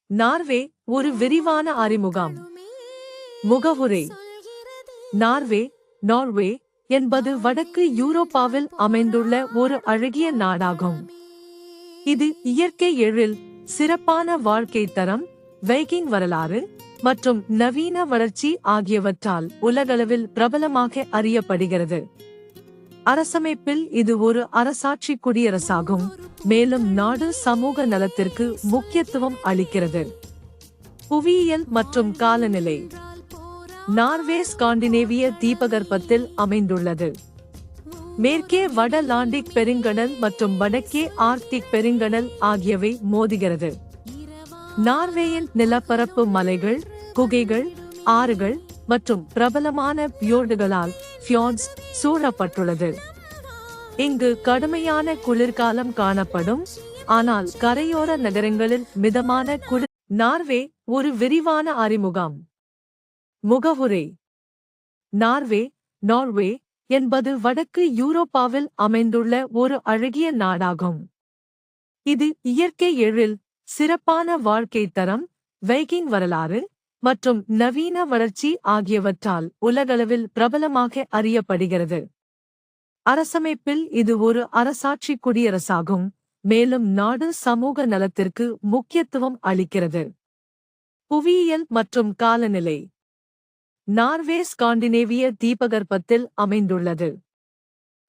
Norway ஒரு விரிவான அறிமுகம். முகவுரை. நார்வே நார்வே என்பது வடக்கு யூரோப்பாவில் அமைந்துள்ள ஒரு அழகிய நாடாகும். இது இயற்கை எழில், சிறப்பான வாழ்க்கை தரம், வைக்கிங் வரலாறு மற்றும் நவீன வளர்ச்சி ஆகியவற்றால் உலகளவில் பிரபலமாக அறியப்படுகிறது. அரசமைப்பில் இது ஒரு அரசாட்சி குடியரசாகும், மேலும் நாடு சமூக நலத்திற்கு முக்கியத்துவம் அளிக்கிறது. புவியியல் மற்றும் காலநிலை. நார்வே ஸ்காண்டினேவிய தீபகற்பத்தில் அமைந்துள்ளது. மேற்கே வட லாண்டிக் பெருங்கடல் மற்றும் வடக்கே ஆர்க்டிக் பெருங்கடல் ஆகியவை மோதுகிறது. நார்வேயின் நிலப்பரப்பு மலைகள், குகைகள், ஆறுகள் மற்றும் பிரபலமான பியோர்டுகளால் ஃபியோர்ட்ஸ் சூழப்பட்டுள்ளது. இங்கு கடுமையான குளிர்காலம் காணப்படும், ஆனால் கரையோர நகரங்களில் மிதமான குளிர். நார்வே ஒரு விரிவான அறிமுகம். முகவுரை. நார்வே நார்வே என்பது வடக்கு யூரோப்பாவில் அமைந்துள்ள ஒரு அழகிய நாடாகும். இது இயற்கை எழில், சிறப்பான வாழ்க்கை தரம், வைக்கிங் வரலாறு மற்றும் நவீன வளர்ச்சி ஆகியவற்றால் உலகளவில் பிரபலமாக அறியப்படுகிறது. அரசமைப்பில் இது ஒரு அரசாட்சி குடியரசாகும், மேலும் நாடு சமூக நலத்திற்கு முக்கியத்துவம் அளிக்கிறது. புவியியல் மற்றும் காலநிலை. நார்வே ஸ்காண்டினேவிய தீபகற்பத்தில் அமைந்துள்ளது.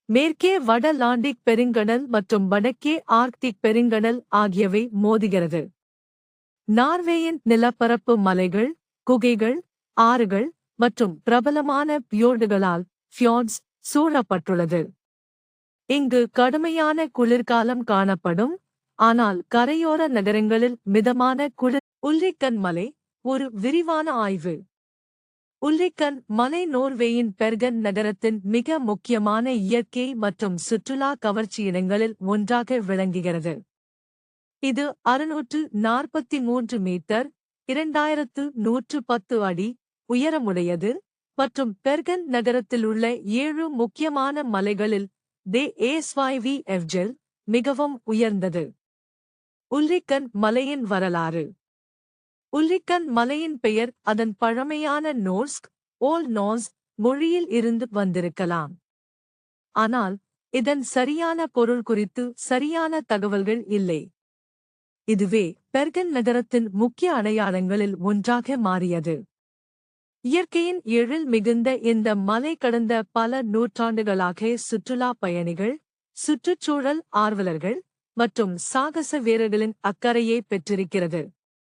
மேற்கே வட லாண்டிக் பெருங்கடல் மற்றும் வடக்கே ஆர்க்டிக் பெருங்கடல் ஆகியவை மோதுகிறது. நார்வேயின் நிலப்பரப்பு மலைகள், குகைகள், ஆறுகள் மற்றும் பிரபலமான பியோர்டுகளால் ஃபியோர்ட்ஸ் சூழப்பட்டுள்ளது. இங்கு கடுமையான குளிர்காலம் காணப்படும், ஆனால் கரையோர நகரங்களில் மிதமான குளிர். உல்ரிக்கன் மலை ஒரு விரிவான ஆய்வு. உல்ரிக்கன் மலை நோர்வேயின் பெர்கன் நகரத்தின் மிக முக்கியமான இயற்கை மற்றும் சுற்றுலா கவர்ச்சியிடங்களில் ஒன்றாக விளங்குகிறது. இது 643 மீட்டர் (2110 அடி) உயரமுடையது மற்றும் பெர்கன் நகரத்திலுள்ள 7 முக்கியமான மலைகளில் மிகவும் உயர்ந்தது. உல்ரிக்கன் மலையின் வரலாறு. உல்ரிக்கன் மலையின் பெயர் அதன் பழமையான நோர்ஸ்க் ஓல்ட் நோர்ஸ் மொழியில் இருந்து வந்திருக்கலாம். ஆனால் இதன் சரியான பொருள் குறித்து சரியான தகவல்கள் இல்லை. இதுவே பெர்கன் நகரத்தின் முக்கிய அடையாளங்களில் ஒன்றாக மாறியது. இயற்கையின் எழில் மிகுந்த இந்த மலை கடந்த பல நூற்றாண்டுகளாக சுற்றுலா பயணிகள், சுற்றுச்சூழல் ஆர்வலர்கள் மற்றும் சாகச வீரர்களின் அக்கறையை பெற்றிருக்கிறது.